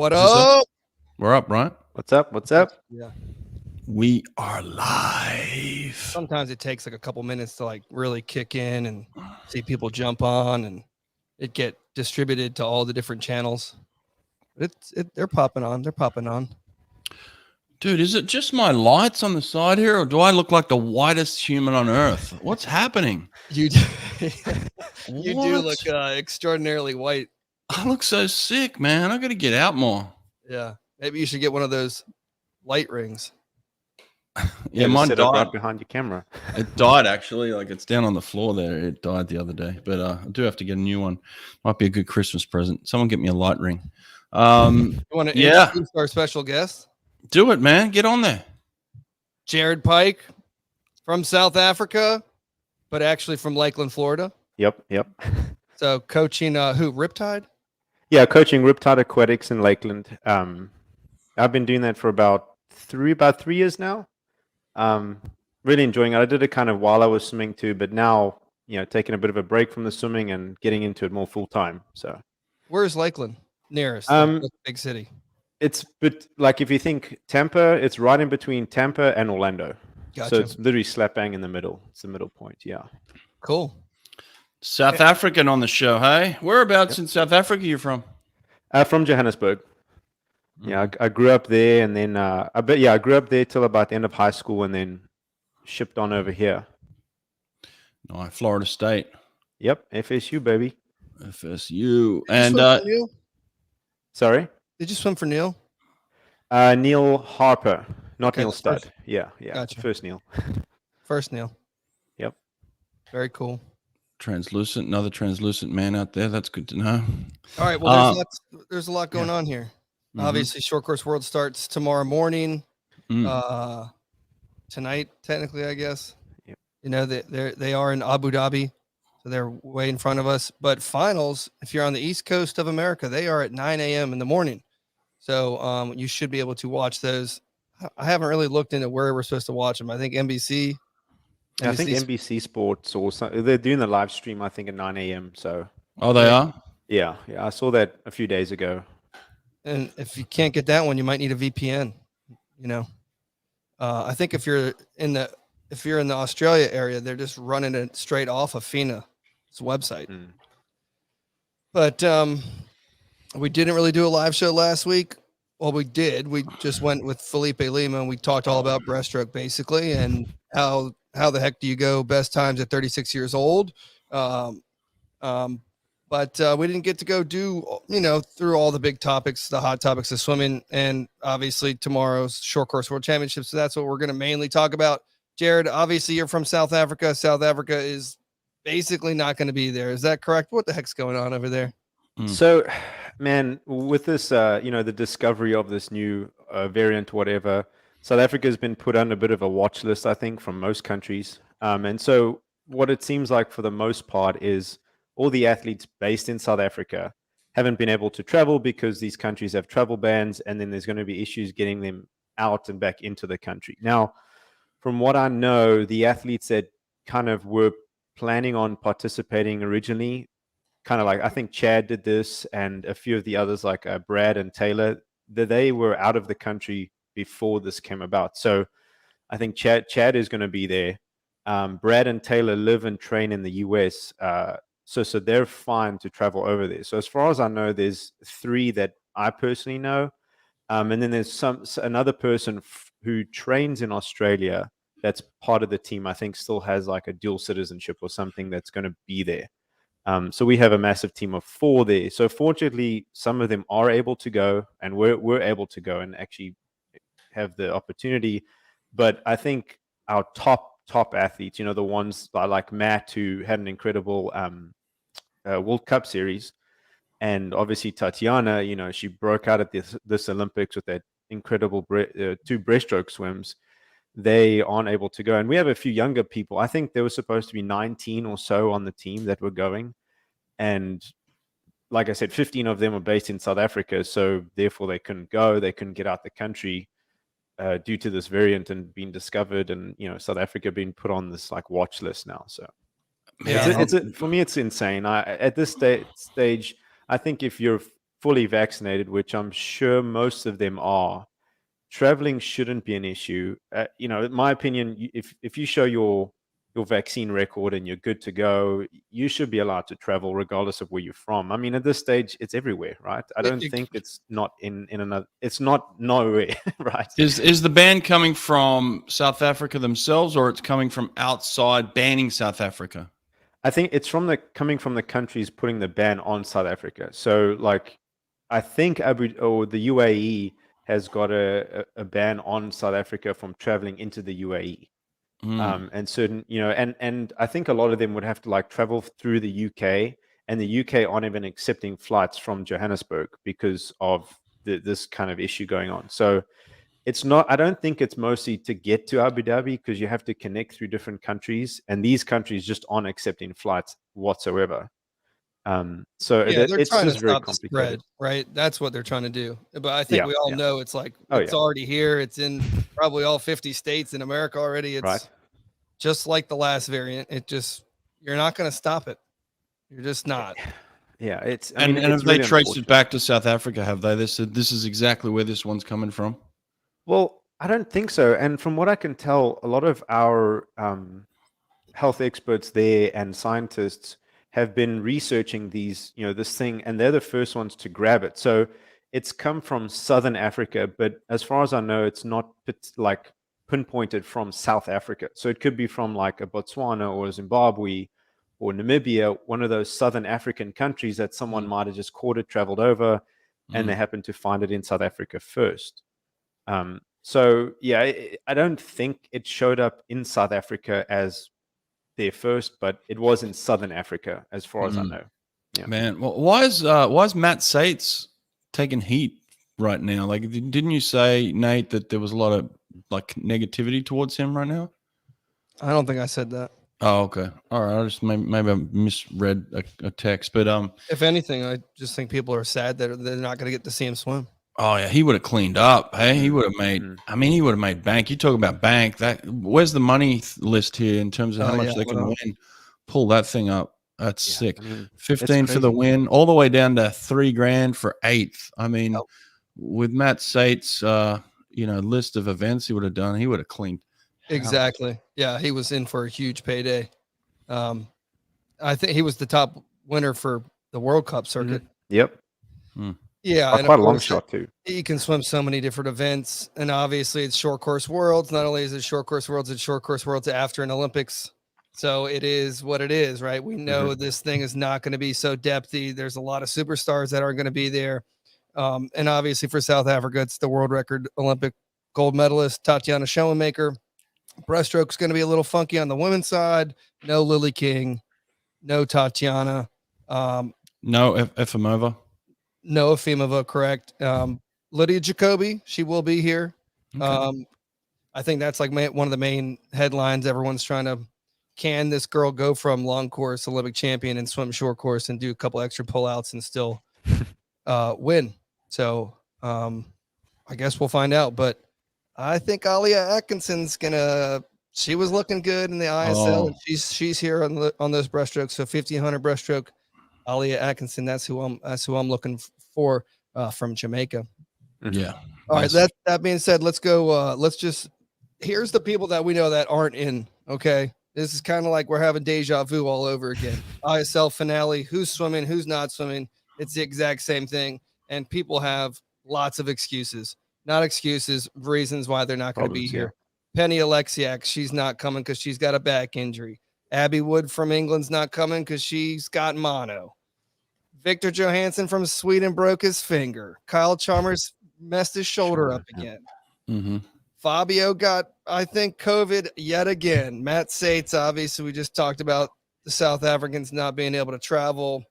What up? We're up, right? What's up? What's up? Yeah. We are live. Sometimes it takes like a couple minutes to like really kick in and see people jump on and it get distributed to all the different channels. They're popping on. They're popping on. Dude, is it just my lights on the side here, or do I look like the whitest human on earth? What's happening? You do, you do look extraordinarily white. I look so sick, man. I got to get out more. Yeah, maybe you should get one of those light rings. Yeah, mine set died right behind your camera. It died actually. Like it's down on the floor there. It died the other day, but I do have to get a new one. Might be a good Christmas present. Someone get me a light ring. You want to introduce our special guest? Do it, man. Get on there. Jared Pike from South Africa, but actually from Lakeland, Florida. Yep. So coaching who? Riptide? Yeah, coaching Riptide Aquatics in Lakeland. I've been doing that for about 3 years now. Really enjoying it. I did it kind of while I was swimming too, but now, taking a bit of a break from the swimming and getting into it more full time. So where's Lakeland? Nearest big city. It's like if you think Tampa, it's right in between Tampa and Orlando. Gotcha. So it's literally slap bang in the middle. It's the middle point. Yeah. Cool. South African on the show, hey? Whereabouts in South Africa you from? From Johannesburg. Yeah, I grew up there, and then I grew up there till about the end of high school, and then shipped on over here. Nice, Florida State. Yep, FSU baby. FSU. Sorry. Did you swim for Neil? Neil Harper, not Neil Stud. First. Yeah. Gotcha. First Neil. First Neil. Yep. Very cool. Translucent, another translucent man out there. That's good to know. All right. Well, there's a lot going on here. Mm-hmm. Obviously, Short Course World starts tomorrow morning. Tonight, technically, I guess. Yep. They are in Abu Dhabi, so they're way in front of us. But finals, if you're on the East Coast of America, they are at 9 a.m. in the morning. So you should be able to watch those. I haven't really looked into where we're supposed to watch them. I think NBC. I think NBC Sports or something. They're doing the live stream, I think, at 9 a.m. So. Oh, they are? Yeah. I saw that a few days ago. And if you can't get that one, you might need a VPN. I think if you're in the Australia area, they're just running it straight off of FINA's website. But we didn't really do a live show last week. Well, we did. We just went with Felipe Lima and we talked all about breaststroke basically, and how the heck do you go best times at 36 years old. But we didn't get to go do, through all the big topics, the hot topics of swimming, and obviously tomorrow's Short Course World Championship. So that's what we're going to mainly talk about. Jared, obviously you're from South Africa. South Africa is basically not going to be there. Is that correct? What the heck's going on over there? So, man, with this, the discovery of this new variant, whatever, South Africa has been put on a bit of a watch list, I think, from most countries. And so what it seems like for the most part is all the athletes based in South Africa haven't been able to travel because these countries have travel bans, and then there's going to be issues getting them out and back into the country. Now, from what I know, the athletes that kind of were planning on participating originally, kind of like, I think Chad did this and a few of the others like Brad and Taylor, they were out of the country before this came about. So I think Chad is going to be there. Brad and Taylor live and train in the US. So they're fine to travel over there. So as far as I know, there's 3 that I personally know. And then there's another person who trains in Australia that's part of the team, I think still has like a dual citizenship or something that's going to be there. So we have a massive team of 4 there. So fortunately, some of them are able to go, and we're able to go and actually have the opportunity. But I think our top athletes, the ones like Matt, who had an incredible World Cup series, and obviously Tatiana, she broke out at this Olympics with that incredible 2 breaststroke swims. They aren't able to go. And we have a few younger people. I think there was supposed to be 19 or so on the team that were going. And like I said, 15 of them are based in South Africa. So therefore they couldn't go. They couldn't get out the country due to this variant and being discovered. And, South Africa being put on this like watch list now. So for me, it's insane. At this stage, I think if you're fully vaccinated, which I'm sure most of them are, traveling shouldn't be an issue. In my opinion, if you show your vaccine record and you're good to go, you should be allowed to travel regardless of where you're from. I mean, at this stage, it's everywhere, right? I don't think it's not in another. It's not nowhere, right? Is the ban coming from South Africa themselves, or it's coming from outside banning South Africa? I think it's coming from the countries putting the ban on South Africa. So, like, I think the UAE has got a ban on South Africa from traveling into the UAE. And certain, and I think a lot of them would have to like travel through the UK, and the UK aren't even accepting flights from Johannesburg because of this kind of issue going on. So it's not, I don't think it's mostly to get to Abu Dhabi, because you have to connect through different countries, and these countries just aren't accepting flights whatsoever. So Yeah, they're it's trying to just very stop the spread, complicated. right? That's what they're trying to do. But I think Yeah, we all yeah. know it's like Oh, it's yeah. already here. It's in probably all 50 states in America already. It's Right. just like the last variant. You're not going to stop it. You're just not. Yeah, it's And it's have they really traced it unfortunate. back to South Africa? Have they? They said this is exactly where this one's coming from. Well, I don't think so. And from what I can tell, a lot of our health experts there and scientists have been researching this thing, and they're the first ones to grab it. So it's come from Southern Africa, but as far as I know, it's not like pinpointed from South Africa. So it could be from like a Botswana or Zimbabwe or Namibia, one of those Southern African countries that someone might have just caught it, traveled over, and they happened to find it in South Africa first. So yeah, I don't think it showed up in South Africa as there first, but it was in Southern Africa, as far as I know. Yeah. Man, well, why is Matt Sates taking heat right now? Like, didn't you say, Nate, that there was a lot of like negativity towards him right now? I don't think I said that. Oh, okay, all right. I just maybe I misread a text, but If anything, I just think people are sad that they're not going to get to see him swim. oh yeah, he would have cleaned up. Hey, he would have made. I mean, he would have made bank. You talk about bank. Where's the money list here in terms of how much they can win? Pull that thing up. That's sick. I mean, 15 for the win, all the way down to $3,000 for 8th. I mean, with Matt Sates, list of events he would have done, he would have cleaned. Exactly. Yeah, he was in for a huge payday. I think he was the top winner for the World Cup circuit. Yep. Yeah, and quite a long shot too. He can swim so many different events, and obviously it's short course worlds. Not only is it short course worlds, it's short course worlds after an Olympics. So it is what it is, right? We know this thing is not going to be so depthy. There's a lot of superstars that are going to be there. And obviously for South Africa, it's the world record Olympic gold medalist, Tatiana Schoenmaker. Breaststroke's going to be a little funky on the women's side. No Lily King, no Tatiana. No Efimova. No Efimova, correct. Lydia Jacoby, she will be here. Okay. I think that's like one of the main headlines. Everyone's trying to, can this girl go from long course Olympic champion and swim short course and do a couple extra pullouts and still win? So I guess we'll find out. But I think Ilya Atkinson's she was looking good in the ISL. And she's here on those breaststrokes. So 1500 breaststroke, Ilya Atkinson. That's who I'm looking for from Jamaica. Yeah. All right. That being said, let's go. Here's the people that we know that aren't in. Okay. This is kind of like we're having deja vu all over again. ISL finale. Who's swimming? Who's not swimming? It's the exact same thing. And people have lots of excuses. Not excuses, reasons why they're not going to be here. Penny Alexiak, she's not coming because she's got a back injury. Abby Wood from England's not coming because she's got mono. Victor Johansson from Sweden broke his finger. Kyle Chalmers messed his shoulder up again. Fabio got, I think, COVID yet again. Matt Sates, obviously, we just talked about the South Africans not being able to travel.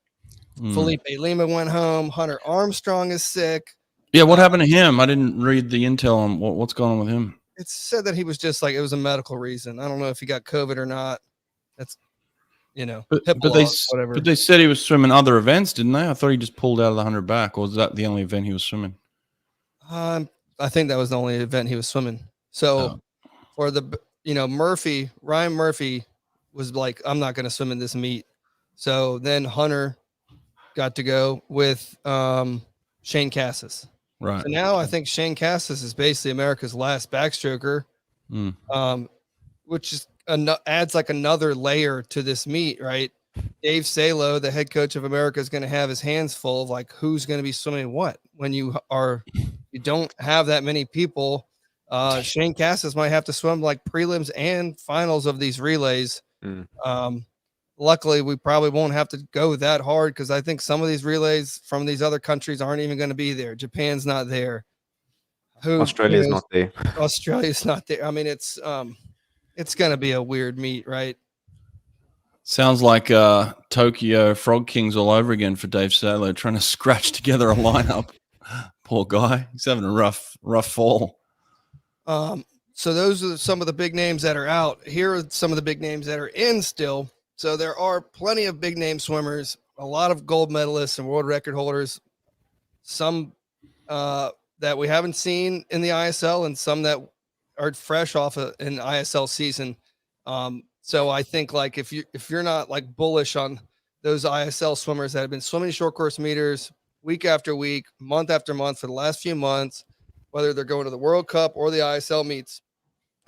Felipe Lima went home. Hunter Armstrong is sick. Yeah, what happened to him? I didn't read the intel on what's going on with him. It's said that he was just like, it was a medical reason. I don't know if he got COVID or not. That's, but they said he was swimming other events, didn't they? I thought he just pulled out of the 100 back. Or was that the only event he was swimming? I think that was the only event he was swimming. So for the, Ryan Murphy was like, I'm not going to swim in this meet. So then Hunter got to go with Shane Cassis. Right. So now I think Shane Cassis is basically America's last backstroker, which is adds like another layer to this meet, right? Dave Salo, the head coach of America, is going to have his hands full of like who's going to be swimming what when you don't have that many people. Shane Cassis might have to swim like prelims and finals of these relays. Luckily, we probably won't have to go that hard because I think some of these relays from these other countries aren't even going to be there. Japan's not there. Australia's not there. Australia's not there. I mean, it's going to be a weird meet, right? Sounds like Tokyo Frog Kings all over again for Dave Salo, trying to scratch together a lineup. Poor guy. He's having a rough fall. So those are some of the big names that are out. Here are some of the big names that are in still. So there are plenty of big name swimmers, a lot of gold medalists and world record holders, some that we haven't seen in the ISL and some that are fresh off an ISL season. So I think like if you're not like bullish on those ISL swimmers that have been swimming short course meters week after week, month after month for the last few months, whether they're going to the World Cup or the ISL meets,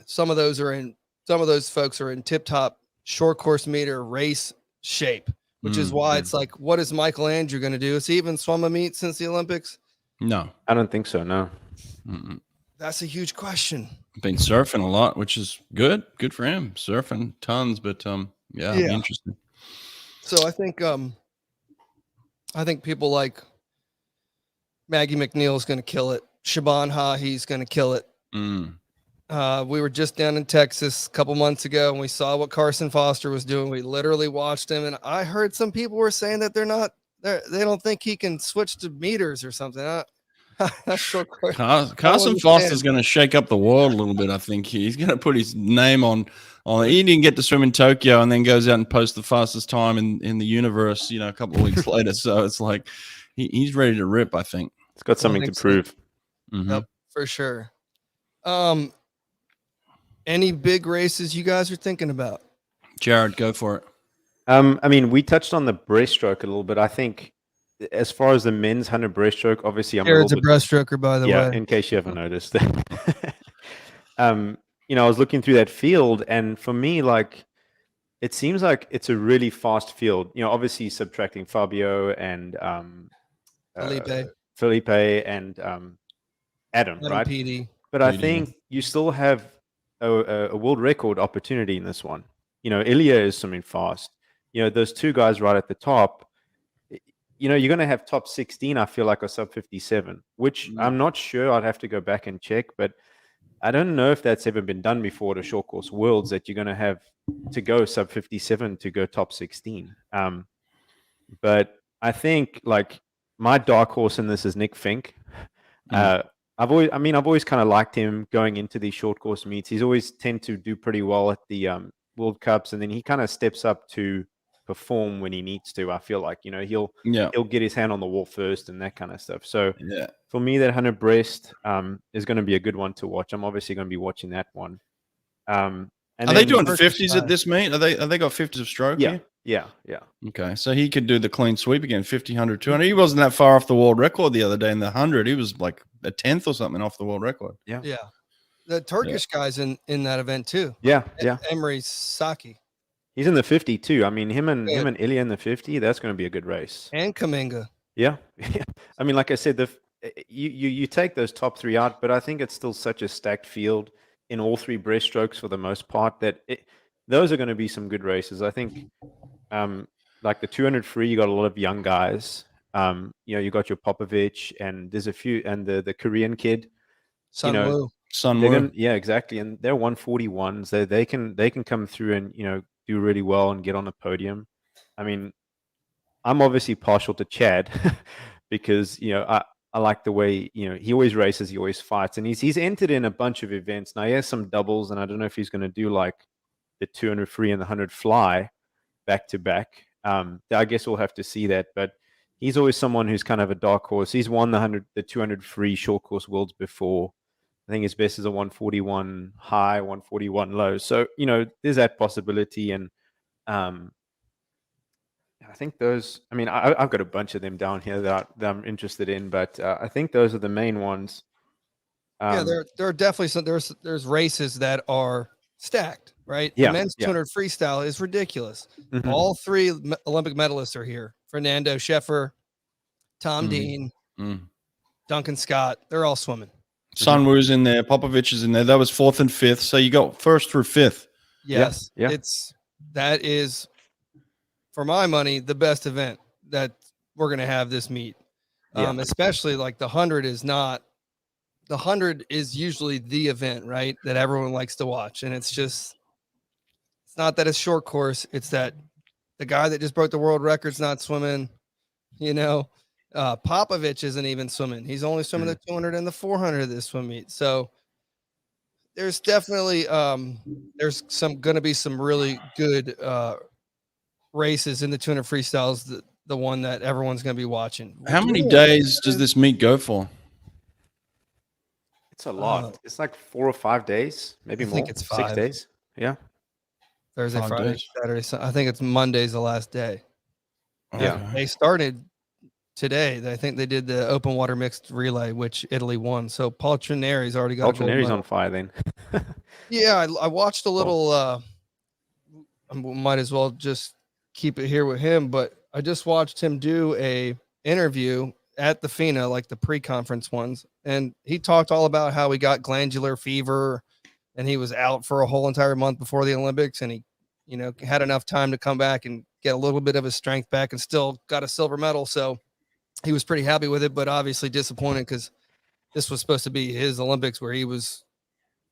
some of those folks are in tip top short course meter race shape, which is why it's like, what is Michael Andrew going to do? Has he even swum a meet since the Olympics? No, I don't think so. No. That's a huge question. Been surfing a lot, which is good for him. Surfing tons, but it'll be interesting. So I think people like Maggie McNeil is going to kill it. Shaban Hahi's going to kill it. We were just down in Texas a couple months ago and we saw what Carson Foster was doing. We literally watched him, and I heard some people were saying that they don't think he can switch to meters or something. Carson Foster's going to shake up the world a little bit. I think he's going to put his name on. He didn't get to swim in Tokyo and then goes out and posts the fastest time in the universe, a couple of weeks later. So it's like he's ready to rip, I think. It's got something to prove. Yep, for sure. Any big races you guys are thinking about? Jared, go for it. I mean, we touched on the breaststroke a little bit. I think as far as the men's 100 breaststroke, obviously Jared's a breaststroker, by the way. In case you haven't noticed. I was looking through that field, and for me, like, it seems like it's a really fast field. Obviously subtracting Fabio and Felipe and Adam, right? PD. But I think you still have a world record opportunity in this one. Ilya is swimming fast. Those two guys right at the top, you're going to have top 16, I feel like, or sub 57, which I'm not sure. I'd have to go back and check, but I don't know if that's ever been done before at a short course worlds, that you're going to have to go sub 57 to go top 16. But I think like my dark horse in this is Nick Fink. I've always kind of liked him going into these short course meets. He's always tend to do pretty well at the World Cups, and then he kind of steps up to perform when he needs to. I feel like he'll get his hand on the wall first and that kind of stuff. So for me, that 100 breast is going to be a good one to watch. I'm obviously going to be watching that one. And are they doing 50s at this meet? Are they got 50s of stroke? Yeah. Okay, so he could do the clean sweep again, 50, 100, 200. He wasn't that far off the world record the other day in the 100. He was like a 10th or something off the world record. Yeah. The Turkish guy's in that event too. Yeah. Emery Saki. He's in the 50 too. I mean, him and Ilya in the 50. That's going to be a good race. And Kaminga. Yeah. I mean, like I said, you take those top three out, but I think it's still such a stacked field in all three breaststrokes for the most part that those are going to be some good races. I think, like the 200 free, you got a lot of young guys. You got your Popovich, and there's a few, and the Korean kid, Sunwoo. Yeah, exactly. And they're 141s. They can come through and do really well and get on a podium. I mean, I'm obviously partial to Chad because I like the way he always races, he always fights, and he's entered in a bunch of events. Now he has some doubles, and I don't know if he's going to do like the 200 free and the 100 fly back to back. I guess we'll have to see that, but he's always someone who's kind of a dark horse. He's won the 200 free short course worlds before. I think his best is a 141 high, 141 low. So, there's that possibility. And I think those. I mean, I've got a bunch of them down here that I'm interested in, but I think those are the main ones. Yeah, there are definitely some. There's races that are stacked, right? The Yeah, men's yeah. 200 freestyle is ridiculous. Mhm. All three Olympic medalists are here: Fernando Scheffer, Tom Dean, Duncan Scott. They're all swimming. Sunwoo's in there. Popovich is in there. That was 4th and 5th. So you got 1st through 5th. Yes, yeah. that is, for my money, the best event that we're gonna have this meet. Especially like the 100 is not. The 100 is usually the event, right? That everyone likes to watch, and it's not that it's short course. It's that the guy that just broke the world record's not swimming. Popovich isn't even swimming. He's only swimming the 200 and the 400 of this swim meet. So there's definitely there's going to be some really good races in the 200 freestyles. The one that everyone's going to be watching. How many days does this meet go for? It's a lot. It's like 4 or 5 days, maybe more. I think it's 5. 6 days. Yeah. Thursday, 5 Friday, days. Saturday. I think it's Monday's the last day. Yeah. They started today. I think they did the open water mixed relay, which Italy won. So Paul Trineri's already got. Paul Trineri's on fire then. Yeah, I watched a little. I might as well just keep it here with him, but I just watched him do a interview at the FINA, like the pre-conference ones, and he talked all about how he got glandular fever, and he was out for a whole entire month before the Olympics, and he, had enough time to come back and get a little bit of his strength back, and still got a silver medal. So he was pretty happy with it, but obviously disappointed because this was supposed to be his Olympics where he was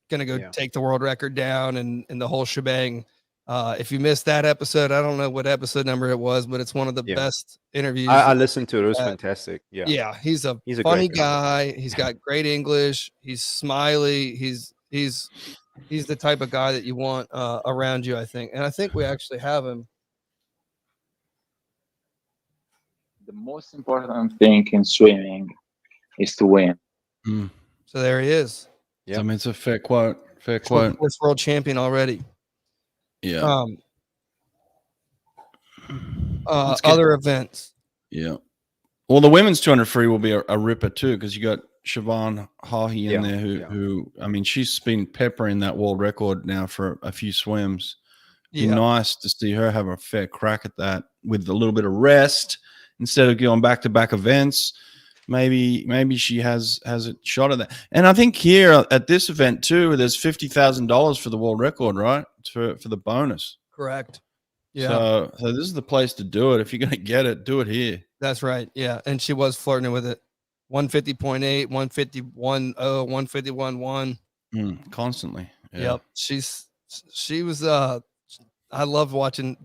going to go take the world record down and the whole shebang. If you missed that episode, I don't know what episode number it was, but it's one of the best interviews. I listened to it. It was fantastic. Yeah. Yeah. He's a funny guy. He's got great English. He's smiley. He's the type of guy that you want around you, I think. And I think we actually have him. The most important thing in swimming is to win. So there he is. Yeah. I mean, it's a fair quote. Fair quote. First world champion already. Yeah. Other events. Yeah. Well, the women's 200 free will be a ripper too, because you got Siobhan Hahi in there who, I mean, she's been peppering that world record now for a few swims. Be nice to see her have a fair crack at that with a little bit of rest instead of going back-to-back events. Maybe she has a shot at that. And I think here at this event too, there's $50,000 for the world record, right? For the bonus. Correct. Yeah. So this is the place to do it. If you're going to get it, do it here. That's right. Yeah. And she was flirting with it. 150.8, 151.0, 151.1. Constantly. Yeah. Yep. She was I loved watching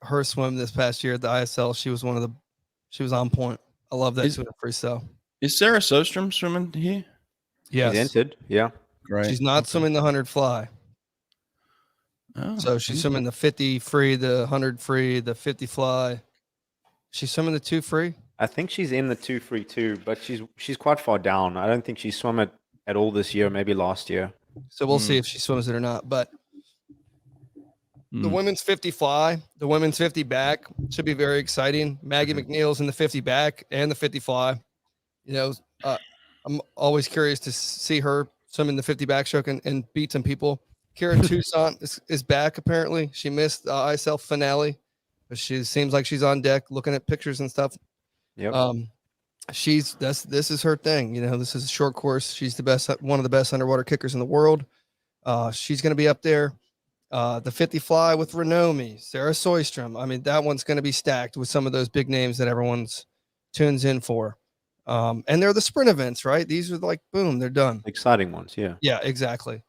her swim this past year at the ISL. She was on point. I love that freestyle. Is Sarah Sostrom swimming here? Yes. She's entered. Yeah. Great. She's not swimming the 100 fly. Oh, so she's swimming the 50 free, the 100 free, the 50 fly. She's swimming the 2 free. I think she's in the 2 free too, but she's quite far down. I don't think she swam it at all this year, maybe last year. So we'll see if she swims it or not. But the women's 50 fly, the women's 50 back should be very exciting. Maggie McNeil's in the 50 back and the 50 fly. I'm always curious to see her swim in the 50 backstroke and beat some people. Karen Tucson is back, apparently. She missed the ISL finale, but she seems like she's on deck looking at pictures and stuff. Yep. This is her thing. This is a short course. She's one of the best underwater kickers in the world. She's going to be up there. The 50 fly with Renomi, Sarah Soistrom. I mean, that one's going to be stacked with some of those big names that everyone's tunes in for. And they're the sprint events, right? These are like, boom, they're done. Exciting ones. Yeah. Yeah, exactly.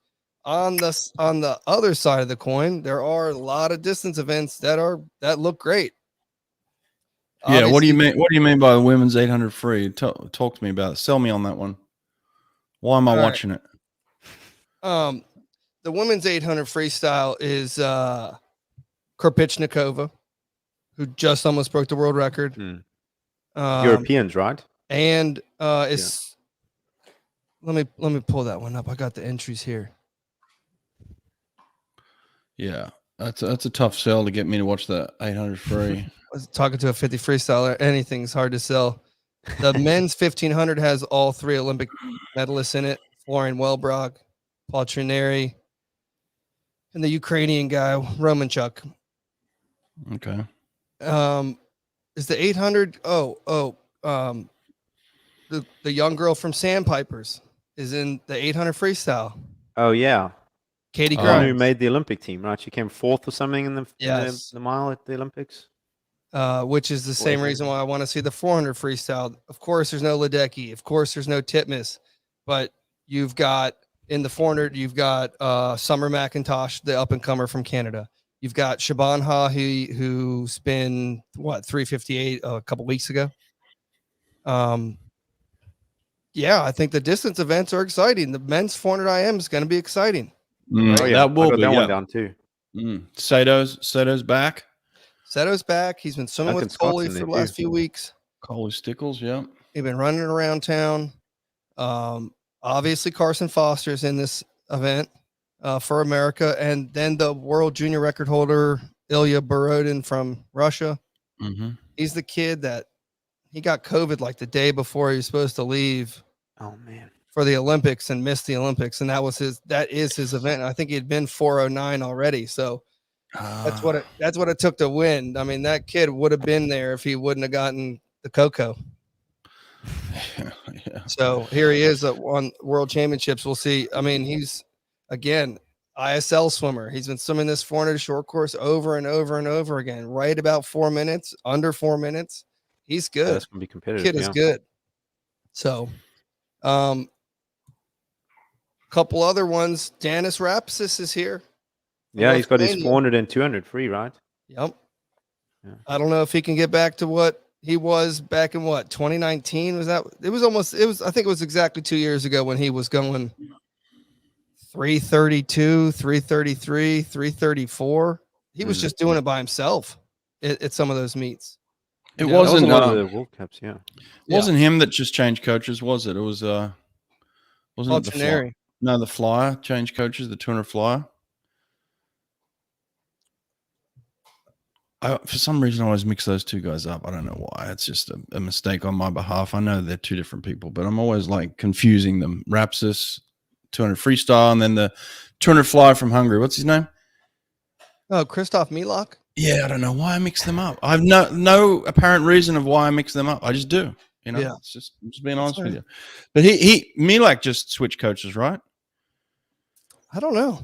On the other side of the coin, there are a lot of distance events that look great. Yeah. Obviously, What do you mean by the women's 800 free? Talk to me about it. Sell me on that one. Why am I watching it? The women's 800 freestyle is Kropitchnikova, who just almost broke the world record. Europeans, right? And let me pull that one up. I got the entries here. Yeah. That's a tough sell to get me to watch the 800 free. I was talking to a 50 freestyler. Anything's hard to sell. The men's 1500 has all 3 Olympic medalists in it: Florian Wellbrock, Paul Trineri, and the Ukrainian guy Romanchuk. Okay. Is the 800? The young girl from Sandpipers is in the 800 freestyle. Oh yeah, Katie the one who Grimes. made the Olympic team, right? She came 4th or something in the Yes. the mile at the Olympics. Which is the same reason why I want to see the 400 freestyle. Of course, there's no Ledecky. Of course, there's no Titmus. But you've got in the 400, you've got Summer McIntosh, the up and comer from Canada. You've got Shaban Hahi, who's been 358 a couple weeks ago. Yeah, I think the distance events are exciting. The men's 400 IM is going to be exciting. Oh yeah, That will I got be. that Yeah. one down too. Sato's back. Seto's back. He's been swimming Duncan with Scott's Coley in for there the last too. few weeks. Coley Stickles, yeah. He's been running around town. Obviously, Carson Foster's in this event for America. And then the world junior record holder, Ilya Baroden from Russia. Mm-hmm. He's the kid that he got COVID like the day before he was supposed to leave Oh man. for the Olympics and missed the Olympics. And that is his event. And I think he'd been 409 already. So that's what it took to win. I mean, that kid would have been there if he wouldn't have gotten the Coco. Yeah. So here he is on World Championships. We'll see. I mean, he's again ISL swimmer. He's been swimming this 400 short course over and over and over again, right about 4 minutes, under 4 minutes. He's good. That's gonna be competitive. Kid is good. So, couple other ones. Danis Rapsis is here. Yeah, he's got his Lithuania. 400 and 200 free, right? Yep. Yeah. I don't know if he can get back to what he was back in 2019. Was that? It was I think it was exactly 2 years ago when he was going 332, 333, 334. He was just doing it by himself at some of those meets. It That was wasn't a lot of the World Cups, yeah. wasn't him that just changed coaches, was it? It was wasn't it the flyer? Trineri. No, the flyer changed coaches, the 200 flyer. For some reason, I always mix those two guys up. I don't know why. It's just a mistake on my behalf. I know they're 2 different people, but I'm always like confusing them. Rapsis, 200 freestyle, and then the 200 flyer from Hungary. What's his name? Oh, Christoph Milak. Yeah, I don't know why I mix them up. I've no apparent reason of why I mix them up. I just do. You know, Yeah. it's just I'm just being honest with you. But he Milak just switched coaches, right? I don't know.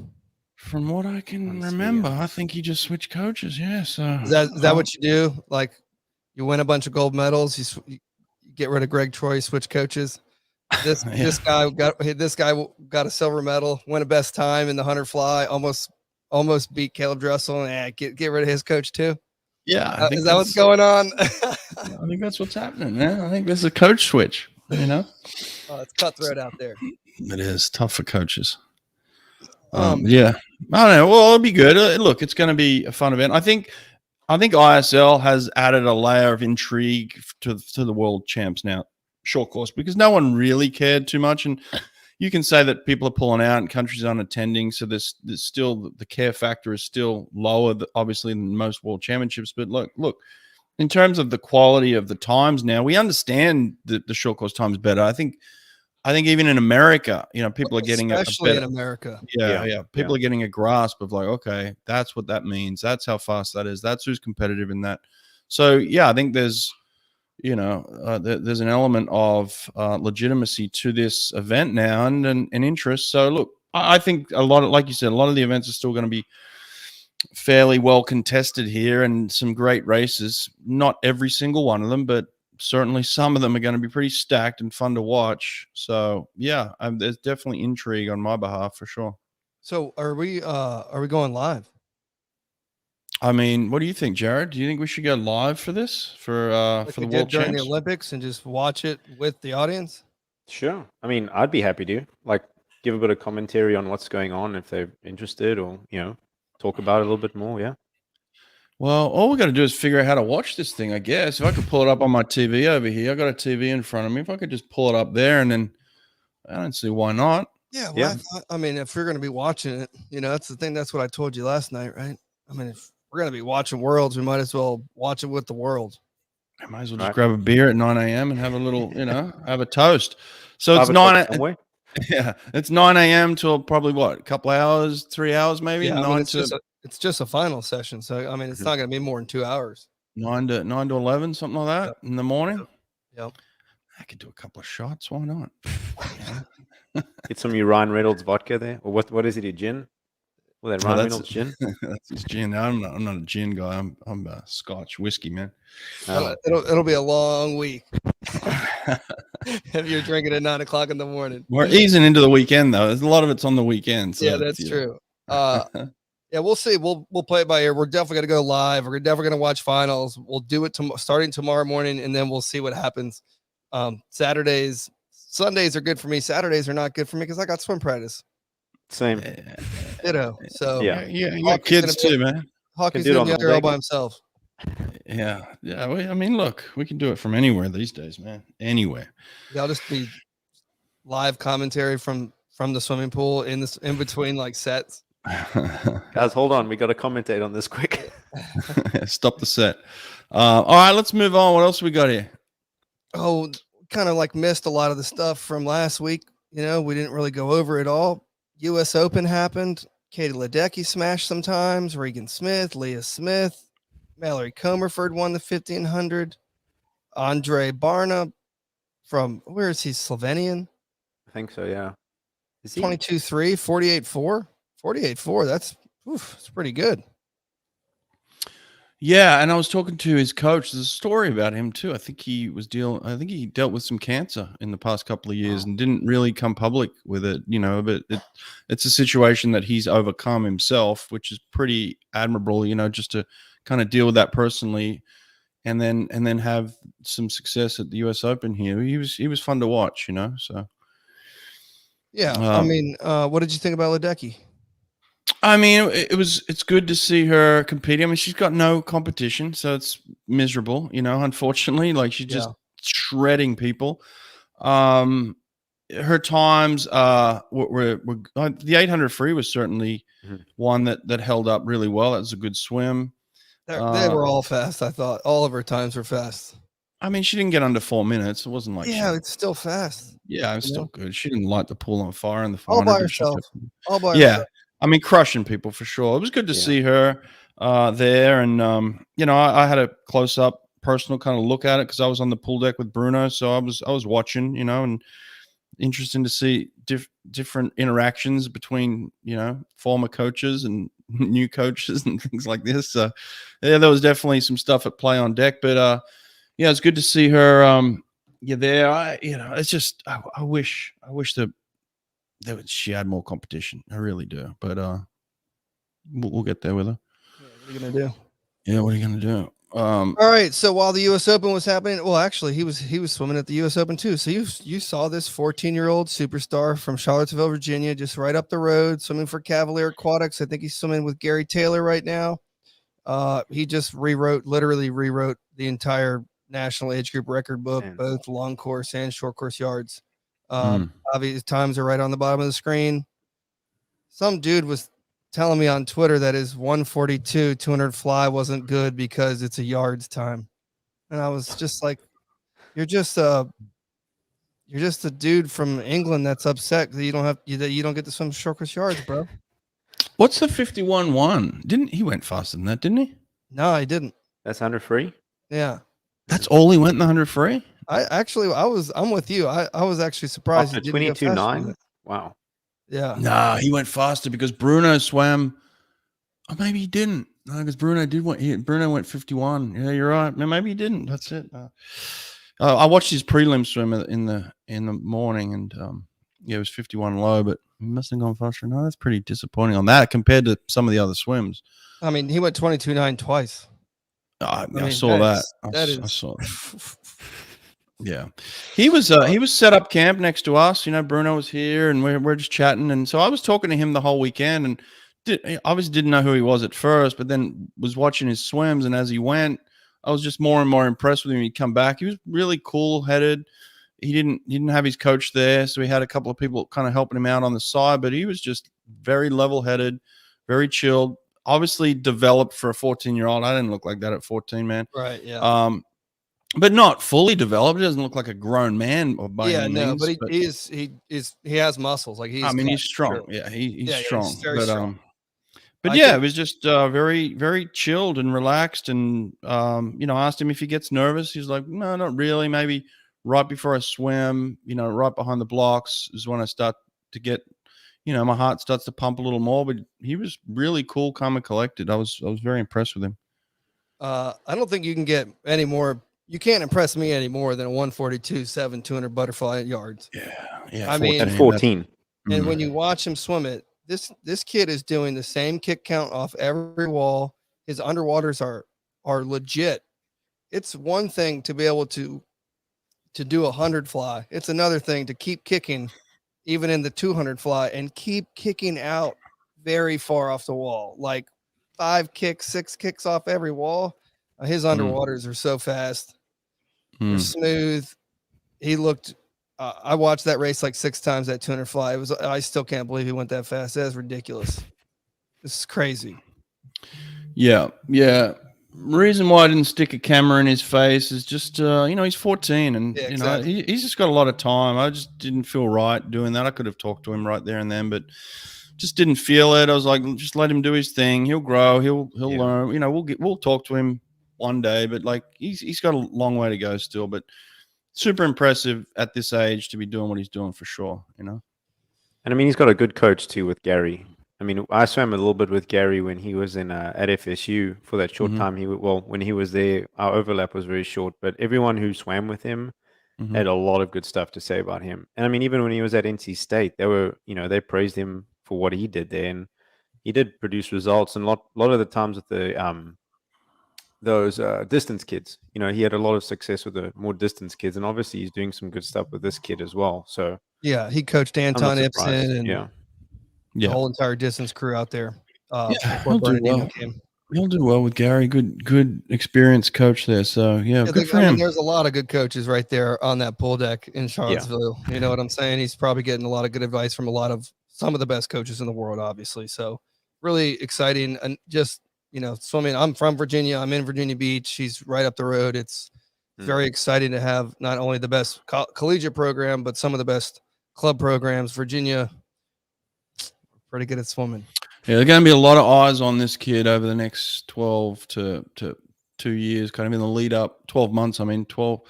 From what I can Let's see, remember, yeah. I think he just switched coaches. Yeah. So Is that what you do? Like, you win a bunch of gold medals, you get rid of Greg Troy, switch coaches. This Yeah. this guy got a silver medal, won a best time in the 100 fly, almost beat Caleb Dressel, and get rid of his coach too. Yeah, I think Is that what's that's- going on? I think that's what's happening, man. I think there's a coach switch. You know, Oh, it's cutthroat out there. it is tough for coaches. Um, Yeah, I don't know. Well, it'll be good. Look, it's going to be a fun event. I think ISL has added a layer of intrigue to the world champs now, short course, because no one really cared too much, and you can say that people are pulling out and countries aren't attending, so there's still the care factor is still lower, obviously, than most world championships. But look, in terms of the quality of the times now, we understand the short course times better. I think even in America, you know, people are getting especially a in better, America. yeah. People are getting a grasp of like, okay, that's what that means. That's how fast that is. That's who's competitive in that. So yeah, I think there's, you know, there's an element of legitimacy to this event now and interest. So look, I think a lot of, like you said, a lot of the events are still going to be fairly well contested here and some great races. Not every single one of them, but certainly some of them are going to be pretty stacked and fun to watch. So yeah, there's definitely intrigue on my behalf for sure. So are we going live? I mean, what do you think, Jared? Do you think we should go live for this for Like the we world did during the champs? Olympics and just watch it with the audience? Sure. I mean, I'd be happy to like give a bit of commentary on what's going on if they're interested, or you know, talk about it a little bit more. Yeah. Well, all we got to do is figure out how to watch this thing, I guess. If I could pull it up on my TV over here, I got a TV in front of me. If I could just pull it up there, and then I don't see why not. Yeah. Well, Yeah. I mean, if you're going to be watching it, you know, that's the thing. That's what I told you last night, right? I mean, if we're gonna be watching Worlds, we might as well watch it with the world. I might as well just Right. grab a beer at 9 a.m. and have a little, have a toast. So it's 5 o'clock 9. somewhere. Yeah, it's 9 a.m. till probably what, a couple hours, 3 hours maybe. Yeah, I mean, 9 it's to just a final session, so I mean, it's Mhm. not gonna be more than 2 hours. 9 to 11, something like that in the morning. Yep. I could do a couple of shots. Why not? Get some of your Ryan Reynolds vodka there, or what is it? A gin? Well, that Well, Ryan that's Reynolds gin. that's his gin. I'm not a gin guy. I'm a Scotch whiskey man. Oh, It'll be a long week if you're drinking at 9 o'clock in the morning. We're easing into the weekend though. There's a lot of it's on the weekend. So Yeah, that's true. Yeah, we'll see. We'll play it by ear. We're definitely gonna go live. We're definitely gonna watch finals. We'll do it starting tomorrow morning, and then we'll see what happens. Sundays are good for me. Saturdays are not good for me because I got swim practice. same. Ditto. So Yeah. You got kids gonna too, man. Hockey's do it gonna on be the out there all leg. by himself. Yeah. I mean, look, we can do it from anywhere these days, man. Anywhere. Yeah, I'll just be live commentary from the swimming pool in between like sets. Guys, hold on. We got to commentate on this quick. Stop the set. All right, let's move on. What else we got here? Oh, kind of like missed a lot of the stuff from last week. We didn't really go over it all. U.S. Open happened. Katie Ledecky smashed sometimes. Regan Smith, Leah Smith, Mallory Comerford won the 1500. Andre Barna from, where is he? Slovenian? I think so. Yeah. Is he? 22-3, 48-4. 48-4. That's pretty good. Yeah, and I was talking to his coach. There's a story about him too. I think he dealt with some cancer in the past couple of years and didn't really come public with it, but it's a situation that he's overcome himself, which is pretty admirable, just to kind of deal with that personally and then have some success at the US Open here. He was fun to watch, so. Yeah. I mean, what did you think about Ledecky? I mean, it's good to see her competing. I mean, she's got no competition, so it's miserable, unfortunately. Like she's just shredding people. Her times were the 800 free was certainly one that held up really well. That was a good swim. They were all fast. I thought all of her times were fast. I mean, she didn't get under 4 minutes. It wasn't like it's still fast. Yeah, it's still good. She didn't light the pool on fire in the 400. All by herself. Yeah. I mean, crushing people for sure. It was good to see her there. And, I had a close up personal kind of look at it because I was on the pool deck with Bruno. So I was watching, and interesting to see different interactions between, former coaches and new coaches and things like this. So, yeah, there was definitely some stuff at play on deck. But, it's good to see her there. It's just I wish that she had more competition. I really do, but we'll get there with her. Yeah, what are you gonna do? Yeah, what are you gonna do? All right. So while the U.S. Open was happening, well, actually, he was swimming at the U.S. Open too. So you saw this 14-year-old superstar from Charlottesville, Virginia, just right up the road, swimming for Cavalier Aquatics. I think he's swimming with Gary Taylor right now. He just literally rewrote the entire national age group record book, both long course and short course yards. Obviously, times are right on the bottom of the screen. Some dude was telling me on Twitter that his 142 200 fly wasn't good because it's a yards time, and I was just like, "You're just a dude from England that's upset that you don't get to swim short course yards, bro." What's the 51-1? Didn't he went faster than that? Didn't he? No, I didn't. That's 100 free. Yeah, that's all he went in the 100 free. I'm with you. I was actually surprised. 22.9. Wow. Yeah. Nah, he went faster because Bruno swam. Oh, maybe he didn't. No, because Bruno Bruno went 51. Yeah, you're right. No, maybe he didn't. That's it. I watched his prelim swim in the morning, and it was 51 low, but he must have gone faster. No, that's pretty disappointing on that compared to some of the other swims. I mean, he went 22.9 twice. I saw that. I saw that. Yeah, he was set up camp next to us. Bruno was here, and we're just chatting. And so I was talking to him the whole weekend, and obviously didn't know who he was at first, but then was watching his swims. And as he went, I was just more and more impressed with him. He'd come back. He was really cool-headed. He didn't have his coach there, so he had a couple of people kind of helping him out on the side. But he was just very level-headed, very chilled. obviously developed for a 14-year-old. I didn't look like that at 14, man. Right. Yeah. But not fully developed. He doesn't look like a grown man by Yeah. any No, means. but he has muscles. Like I mean, he's strong. sure. Yeah, he's Yeah, strong. he's very strong. But I yeah, think- it was just very, very chilled and relaxed. And you know, I asked him if he gets nervous. He's like, no, not really. Maybe right before I swim, you know, right behind the blocks is when I start to get, you know, my heart starts to pump a little more. But he was really cool, calm, and collected. I was very impressed with him. I don't think you can get any more. You can't impress me any more than a 142.7 200 butterfly yards. Yeah. I mean, At 14. And when you watch him swim it, this kid is doing the same kick count off every wall. His underwaters are legit. It's one thing to be able to do 100 fly. It's another thing to keep kicking, even in the 200 fly, and keep kicking out very far off the wall, like 5 kicks, 6 kicks off every wall. His underwaters are so fast. They're smooth. He looked. I watched that race like 6 times. That 200 fly. I still can't believe he went that fast. That's ridiculous. This is crazy. Yeah. Reason why I didn't stick a camera in his face is just you know, he's 14 and Yeah, you know, exactly. he's just got a lot of time. I just didn't feel right doing that. I could have talked to him right there and then, but just didn't feel it. I was like, just let him do his thing. He'll grow. He'll learn. You know, we'll talk to him one day, but like he's got a long way to go still. But super impressive at this age to be doing what he's doing for sure. You know. And I mean, he's got a good coach too with Gary. I mean, I swam a little bit with Gary when he was in at FSU for that short time. When he was there, our overlap was very short. But everyone who swam with him had a lot of good stuff to say about him. And I mean, even when he was at NC State, they praised him for what he did there, and he did produce results. And a lot of the times with the those distance kids, you know, he had a lot of success with the more distance kids, and obviously he's doing some good stuff with this kid as well. So Yeah, he coached I'm not Anton surprised. Ibsen and the whole entire distance crew out there. Before he'll do Bernardino well. came. He'll do well with Gary. Good experienced coach there. So yeah, good for I him. mean, there's a lot of good coaches right there on that pool deck in Charlottesville. You know what I'm saying? He's probably getting a lot of good advice from some of the best coaches in the world, obviously. So really exciting. And just, you know, swimming. I'm from Virginia. I'm in Virginia Beach. He's right up the road. It's very exciting to have not only the best collegiate program, but some of the best club programs. Virginia, pretty good at swimming. Yeah, there's going to be a lot of eyes on this kid over the next 12 to 2 years, kind of in the lead up, 12 months. I mean, 12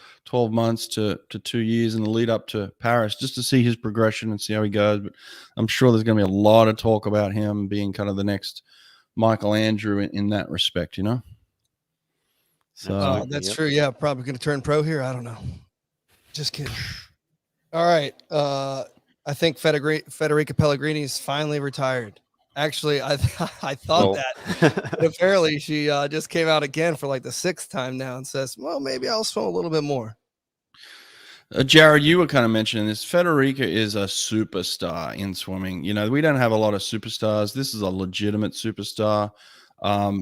months to 2 years in the lead up to Paris, just to see his progression and see how he goes. But I'm sure there's going to be a lot of talk about him being kind of the next Michael Andrew in that respect, you know? So that's true. Yeah, probably going to turn pro here. I don't know. Just kidding. All right. I think Federica Pellegrini is finally retired. Actually, I thought that, but apparently she just came out again for like the 6th time now and says, well, maybe I'll swim a little bit more. Jared, you were kind of mentioning this. Federica is a superstar in swimming. You know, we don't have a lot of superstars. This is a legitimate superstar.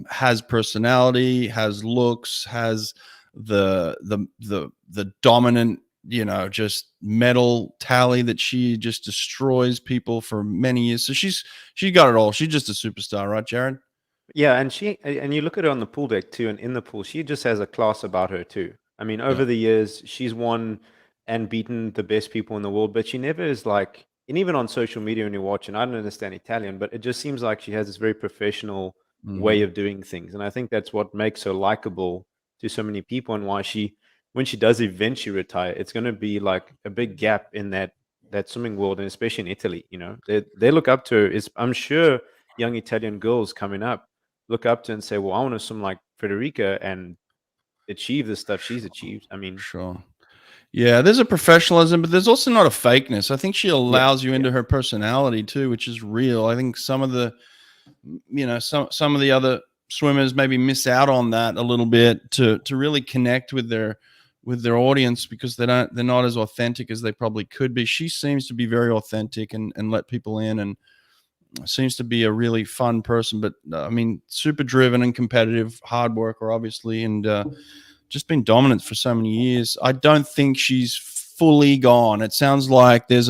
Has personality, has looks, has the dominant, you know, just medal tally that she just destroys people for many years. So she got it all. She's just a superstar, right, Jared? Yeah, and you look at her on the pool deck too, and in the pool, she just has a class about her too. I mean, over the years, she's won and beaten the best people in the world, but she never is like, and even on social media when you watch, and I don't understand Italian, but it just seems like she has this very professional way of doing things. And I think that's what makes her likable to so many people, and why when she does eventually retire, it's going to be like a big gap in that swimming world, and especially in Italy. You know, they look up to her. I'm sure young Italian girls coming up look up to her and say, well, I want to swim like Federica and achieve the stuff she's achieved. I mean, sure. Yeah, there's a professionalism, but there's also not a fakeness. I think she allows you into her personality too, which is real. I think some of the, you know, some of the other swimmers maybe miss out on that a little bit to really connect with their audience, because they're not as authentic as they probably could be. She seems to be very authentic and let people in, and seems to be a really fun person. But I mean, super driven and competitive, hard worker, obviously, and just been dominant for so many years. I don't think she's fully gone. It sounds like there's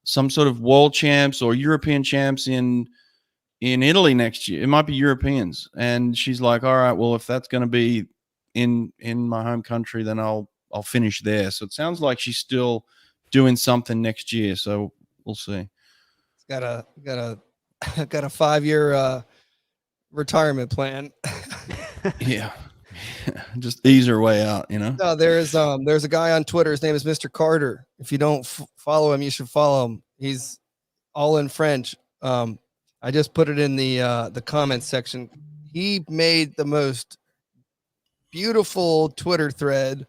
some sort of world champs or European champs in in Italy next year. It might be Europeans. And she's like, all right, well, if that's going to be in my home country, then I'll finish there. So it sounds like she's still doing something next year. So we'll see. It's got a 5-year retirement plan. Yeah. Just ease her way out, you know? No, there's a guy on Twitter. His name is Mr. Carter. If you don't follow him, you should follow him. He's all in French. I just put it in the comments section. He made the most beautiful Twitter thread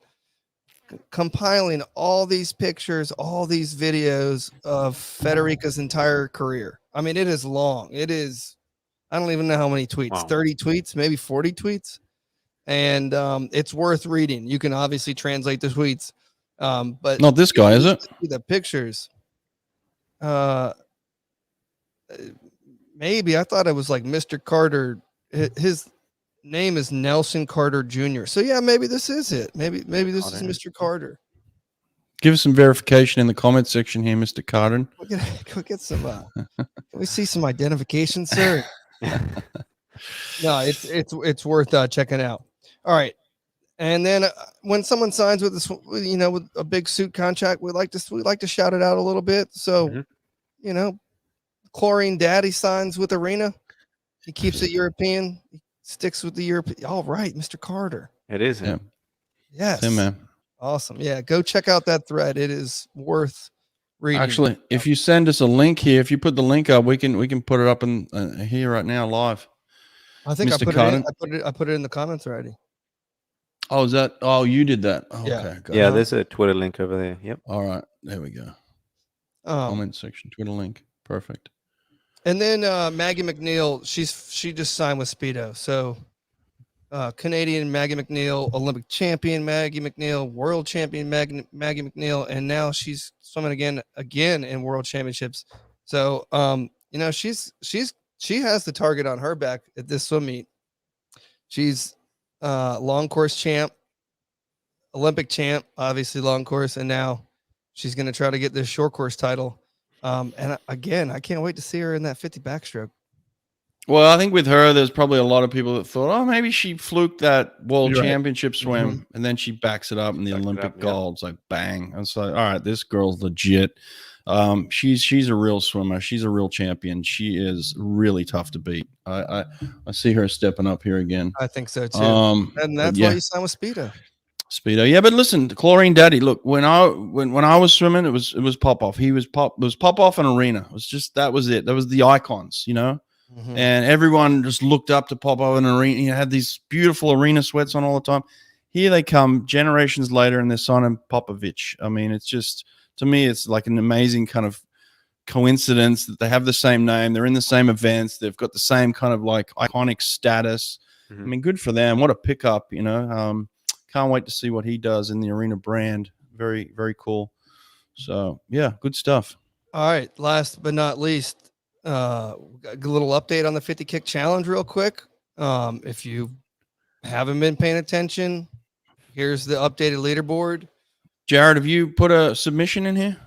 compiling all these pictures, all these videos of Federica's entire career. I mean, it is long. It is, I don't even know how many tweets, Wow. 30 tweets, maybe 40 tweets. And it's worth reading. You can obviously translate the tweets. But Not this guy, is it? the pictures. Maybe I thought it was like Mr. Carter. His name is Nelson Carter Jr. So yeah, maybe this is it. Maybe this is Mr. Carter. Give us some verification in the comment section here, Mr. Carden. Go get some. Can we see some identification, sir? No, it's worth checking out. All right, and then when someone signs with this, with a big suit contract, we like to shout it out a little bit. So, Chlorine Daddy signs with Arena. He keeps it European. He sticks with the European. All right, Mr. Carter. It is him. Yes. Same, man. Awesome. Yeah, go check out that thread. It is worth reading. Actually, if you send us a link here, if you put the link up, we can put it up in here right now live. I think Mr. I put Carden? I put it in the comments already. Oh, is that? Oh, you did that. Oh, Yeah. okay. Got Yeah, it. there's a Twitter link over there. Yep. All right. There we go. Comment section, Twitter link. Perfect. And then Maggie McNeil, she just signed with Speedo. So Canadian Maggie McNeil, Olympic champion Maggie McNeil, world champion Maggie McNeil, and now she's swimming again in world championships. So she has the target on her back at this swim meet. She's long course champ, Olympic champ, obviously long course, and now she's going to try to get this short course title. And again, I can't wait to see her in that 50 backstroke. Well, I think with her, there's probably a lot of people that thought, oh, maybe she fluked that world championship swim, and then she backs it up in the Olympic gold. It's like bang. I was like, all right, this girl's legit. She's a real swimmer. She's a real champion. She is really tough to beat. I see her stepping up here again. I think so too. And that's yeah. why you signed with Speedo. Yeah, but listen, the Chlorine Daddy. Look, when I was swimming, it was Pop Off. It was Pop Off and Arena. It was just that was it. That was the icons, Mm-hmm. and everyone just looked up to Pop Off and Arena. You had these beautiful Arena sweats on all the time. Here they come, generations later, and they're signing Popovich. I mean, it's just, to me, it's like an amazing kind of coincidence that they have the same name. They're in the same events. They've got the same kind of like iconic status. Mm-hmm. I mean, good for them. What a pickup, Can't wait to see what he does in the Arena brand. Very, very cool. So, yeah, good stuff. All right. Last but not least, a little update on the 50 kick challenge real quick. If you haven't been paying attention, here's the updated leaderboard. Jared, have you put a submission in here?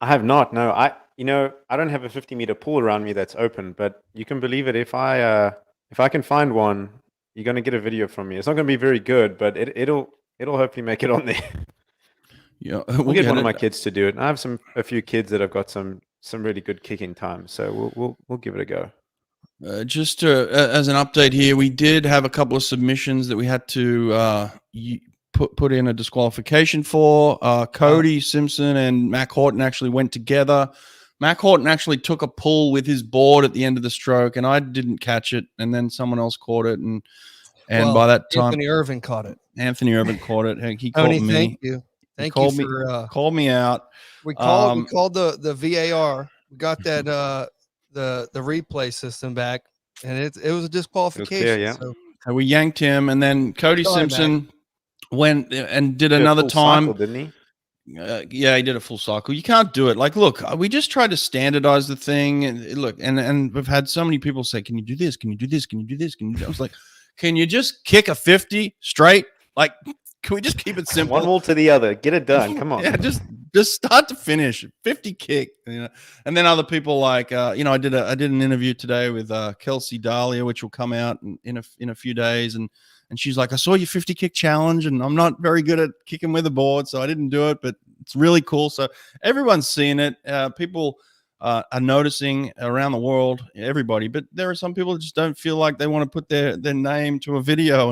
I have not. No, I don't have a 50-meter pool around me that's open, but you can believe it. If I can find one, you're going to get a video from me. It's not going to be very good, but it'll hopefully make it on there. Yeah, we'll get one of my kids to do it. And I have a few kids that have got some really good kicking time, so we'll give it a go. Just as an update here, we did have a couple of submissions that we had to put in a disqualification for. Cody Simpson and Mac Horton actually went together. Mac Horton actually took a pull with his board at the end of the stroke, and I didn't catch it, and then someone else caught it, and by that time, Anthony Irvin caught it. Anthony Irvin caught it. He called me. Thank you. Thank you for called me out. We called the VAR. We got that the replay system back, and it was a disqualification. It was clear, yeah. So we yanked him, and then Cody Simpson went and did another time. Cycle, didn't he? Yeah, he did a full cycle. You can't do it. Like, look, we just tried to standardize the thing, and look, and we've had so many people say, "Can you do this? Can you do this? Can you do this? Can you?" I was like, "Can you just kick a 50 straight? Like, can we just keep it simple? One wall to the other. Get it done. Come on." Yeah, just just start to finish, 50 kick, and then other people like, I did an interview today with Kelsey Dahlia, which will come out in a few days. And she's like, I saw your 50 kick challenge and I'm not very good at kicking with a board, so I didn't do it, but it's really cool. So everyone's seeing it. People are noticing around the world, everybody, but there are some people that just don't feel like they want to put their name to a video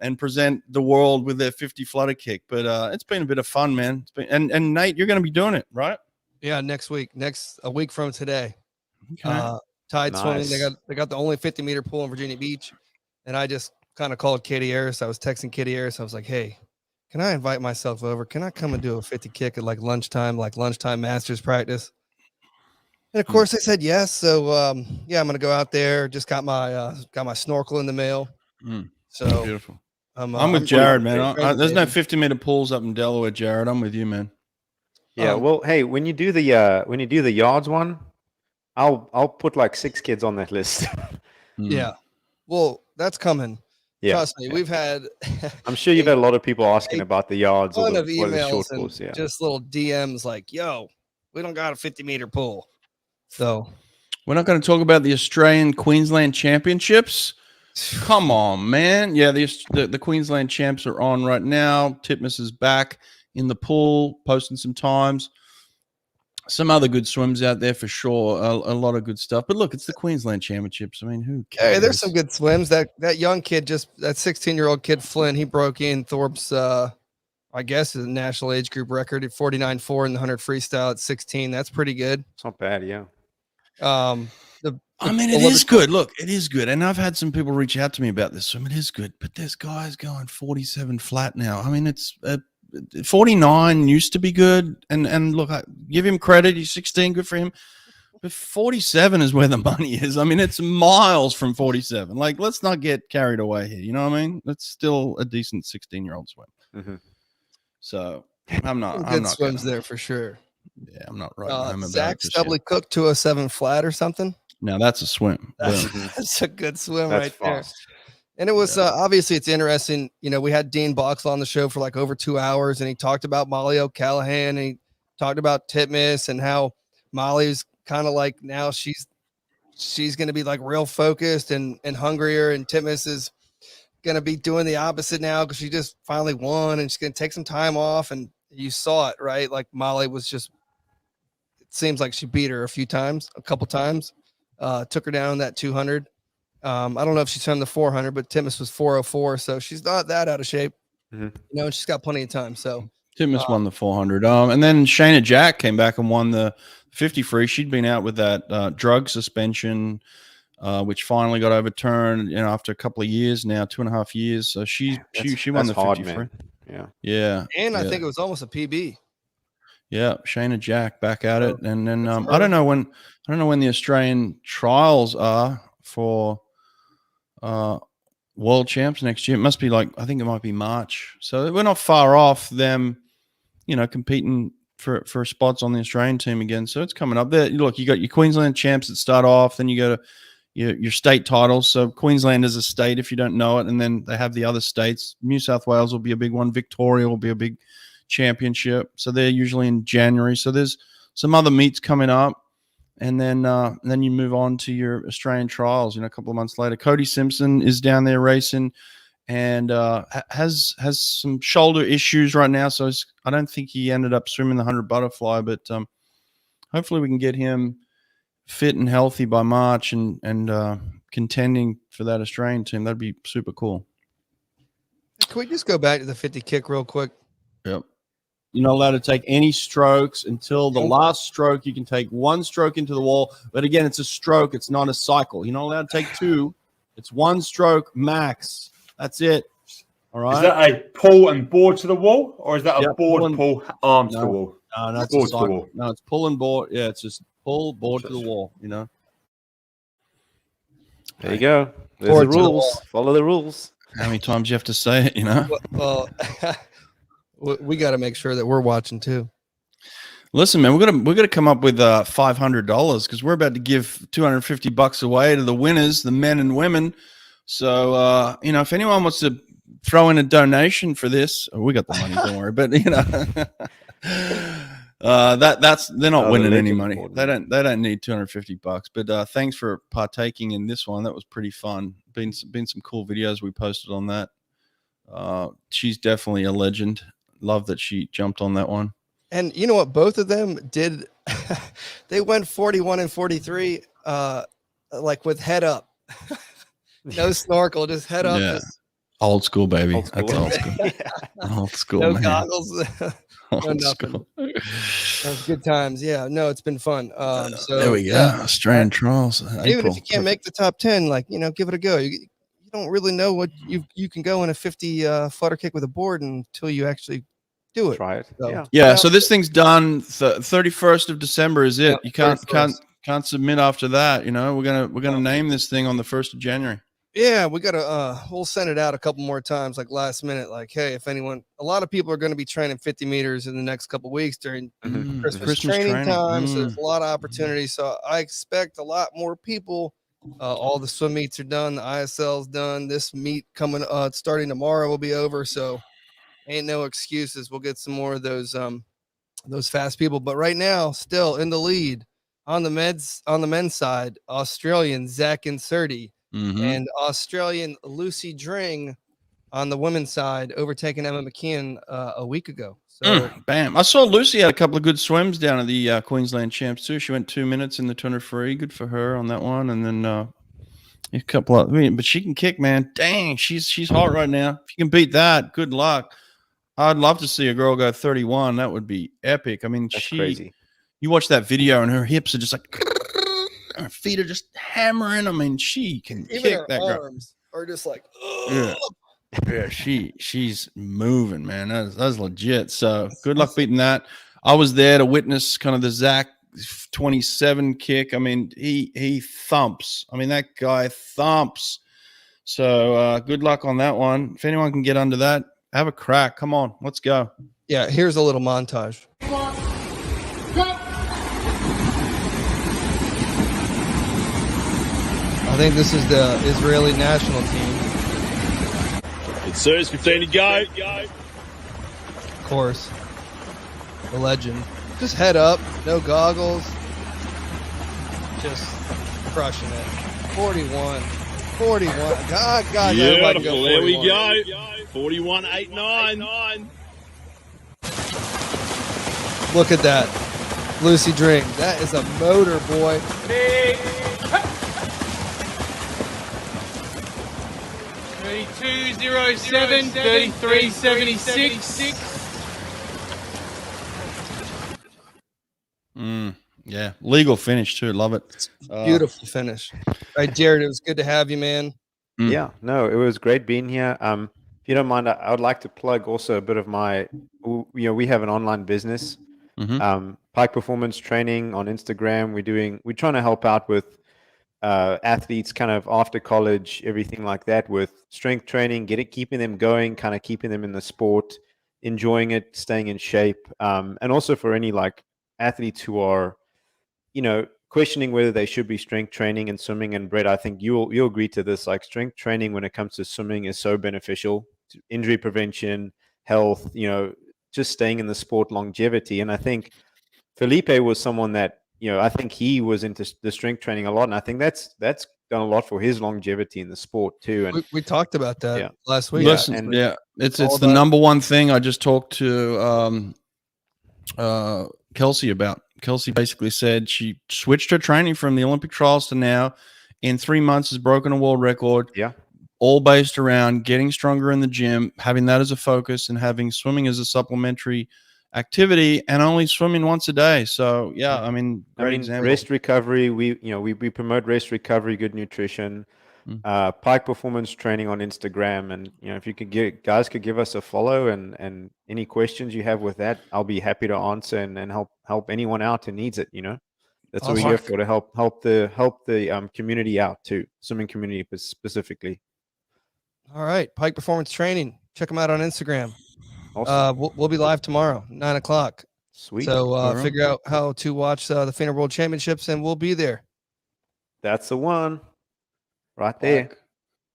and present the world with their 50 flutter kick. But it's been a bit of fun, man. And Nate, you're going to be doing it, right? Yeah, a week from today. Okay. Tide Nice. swimming. They got the only 50-meter pool in Virginia Beach, and I just kind of called Katie Harris. I was texting Katie Harris. I was like, hey, can I invite myself over? Can I come and do a 50 kick at like lunchtime masters practice? And of course they said yes. So yeah, I'm gonna go out there. Just got my snorkel in the mail. So beautiful. I'm with Jared, man. There's no baby. 50-meter pools up in Delaware, Jared. I'm with you, man. Yeah. Well, hey, when you do the yards one, I'll put like 6 kids on that list. Yeah. Well, that's coming. Yeah. Trust me. We've had. I'm sure you've had a lot of people asking about the yards or ton the, of or the emails short and pools. Yeah. just little DMs like, "Yo, we don't got a 50-meter pool." So we're not going to talk about the Australian Queensland Championships. Come on, man. Yeah, the Queensland champs are on right now. Titmus is back in the pool, posting some times. Some other good swims out there for sure. A lot of good stuff. But look, it's the Queensland Championships. I mean, who cares? hey, there's some good swims. That young kid, that 16-year-old kid Flynn, he broke in Thorpe's I guess is a national age group record at 49.4 in the 100 freestyle at 16. That's pretty good. It's not bad. Yeah. It is good. Look, it is good. And I've had some people reach out to me about this swim. It is good. But there's guys going 47 flat now. I mean, it's 49 used to be good. And look, I give him credit. He's 16. Good for him. But 47 is where the money is. I mean, it's miles from 47. Like, let's not get carried away here. You know what I mean? That's still a decent 16-year-old swim. Mm-hmm. So I'm not. Good swims there for sure. Yeah, I'm not right. I'm about Zach this Stubley Cook 207 flat or something. Now that's a swim. That's a good swim. That's right fast. there. And it was obviously it's interesting. You know, we had Dean Boxall on the show for like over 2 hours, and he talked about Molly O'Callahan, and he talked about Titmus and how Molly's kind of like now she's going to be like real focused and hungrier, and Titmus is going to be doing the opposite now because she just finally won, and she's going to take some time off. And you saw it, right? Like Molly was just. It seems like she beat her a couple times. Took her down in that 200. I don't know if she's on the 400, but Titmus was 404, so she's not that out of shape. Mm-hmm. You know, and she's got plenty of time. So Titmus won the 400. And then Shayna Jack came back and won the 50 free. She'd been out with that drug suspension, which finally got overturned. After a couple of years now, 2.5 years. So she won the 50 free. Yeah. And I think it was almost a PB. Yeah, Shayna Jack back at it, and then I don't know when the Australian trials are for world champs next year. It must be I think it might be March. So we're not far off them, competing for spots on the Australian team again. So it's coming up there. Look, you got your Queensland champs that start off, then you go to your state titles. So Queensland is a state if you don't know it, and then they have the other states. New South Wales will be a big one. Victoria will be a big championship, so they're usually in January. So there's some other meets coming up, and then you move on to your Australian trials. A couple of months later, Cody Simpson is down there racing, and has some shoulder issues right now. So I don't think he ended up swimming the 100 butterfly, but hopefully we can get him fit and healthy by March and contending for that Australian team. That'd be super cool. Can we just go back to the 50 kick real quick? Yep. You're not allowed to take any strokes until the last stroke. You can take one stroke into the wall, but again, it's a stroke. It's not a cycle. You're not allowed to take two. It's one stroke max. That's it. All right. Is that a pull and board to the wall, or is that a board, pull, arm to the wall? No, that's board a to the cycle. wall. No, it's pull and board. Yeah, it's just pull, board to the wall. There you go. There's the rules. Follow the rules. How many times you have to say it? Well, we got to make sure that we're watching too. Listen, man, we're gonna come up with $500 because we're about to give $250 away to the winners, the men and women. So if anyone wants to throw in a donation for this. Oh, we got the money, don't worry. But you know, they're not winning any money. They don't need $250. But thanks for partaking in this one. That was pretty fun. Been some cool videos we posted on that. She's definitely a legend. Love that she jumped on that one. And you know what? Both of them did. They went 41 and 43, like with head up. No snorkel, just head up. Yeah. Just Old school, baby. Old school. That's old school. Old school, no man. goggles. Old No nothing. school. That's good times. Yeah, no, it's been fun. So there we go. yeah. Australian trials. Even if you can't make the top 10, like, you know, give it a go. You don't really know what you can go in a 50 flutter kick with a board until you actually do it. Try it. So, Yeah, so this thing's done. 31st of December is it? Yep, You can't 31st. submit after that. You know, we're gonna name this thing on the 1st of January. Yeah, we gotta we'll send it out a couple more times, like last minute. Like, hey, if anyone, a lot of people are going to be training 50 meters in the next couple weeks during Christmas training time. So there's a lot of opportunities. So I expect a lot more people. All the swim meets are done, the ISL's done. This meet coming starting tomorrow will be over. So ain't no excuses. We'll get some more of those fast people. But right now, still in the lead on the men's side, Australian Zach Inserti. And Australian Lucy Dring on the women's side, overtaking Emma McKeon a week ago. So bam. I saw Lucy had a couple of good swims down at the Queensland Champs too. She went 2 minutes in the 200 free. Good for her on that one. And then a couple of, but she can kick, man. Dang, she's hot right now. If you can beat that, good luck. I'd love to see a girl go 31. That would be epic. I mean, That's crazy. You watch that video and her hips are just like, her feet are just hammering. I mean, she can even kick her that girl. arms are just like, Yeah, she's moving, man. That's legit. So good luck beating that. I was there to witness kind of the Zach 27 kick. I mean, he thumps. I mean, that guy thumps. So good luck on that one. If anyone can get under that, have a crack. Come on, let's go. Yeah, here's a little montage. I think this is the Israeli national team. It's serious, 15 to go. Of course. The legend. Just head up, no goggles. Just crushing it. 41. God, Beautiful, go there we 41. go. 41.89. Look at that. Lucy Dring. That is a motor, boy. 32.07, 33.76. Yeah, legal finish too. Love it. Beautiful finish. All right, Jared, it was good to have you, man. Yeah, no, it was great being here. If you don't mind, I would like to plug also a bit of my, we have an online business, Pike Performance Training on Instagram. We're trying to help out with athletes kind of after college, everything like that, with strength training, keeping them going, kind of keeping them in the sport, enjoying it, staying in shape, and also for any like athletes who are, questioning whether they should be strength training and swimming. And Brett, I think you'll agree to this. Like, strength training when it comes to swimming is so beneficial to injury prevention, health, just staying in the sport, longevity. And I think Felipe was someone that, I think he was into the strength training a lot, and I think that's done a lot for his longevity in the sport too. And we talked about that last week. Listen, it's the number one thing. I just talked to Kelsey about. Kelsey basically said she switched her training from the Olympic trials to now. In 3 months, has broken a world record. Yeah, all based around getting stronger in the gym, having that as a focus, and having swimming as a supplementary activity, and only swimming once a day. So yeah, I mean, example. Rest recovery. We promote rest recovery, good nutrition, Pike Performance Training on Instagram, and if you could guys could give us a follow, and any questions you have with that, I'll be happy to answer and help anyone out who needs it. That's what we're here for, to help the community out too, swimming community specifically. All right, Pike Performance Training. Check them out on Instagram. Awesome. We'll be live tomorrow, 9:00. Sweet. So figure out how to watch the FINA World Championships, and we'll be there. That's the one, right there.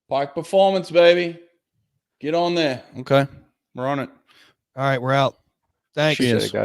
Pike Performance, baby. Get on there. Okay. We're on it. All right, we're out. Thanks. Cheers. Appreciate it, guys.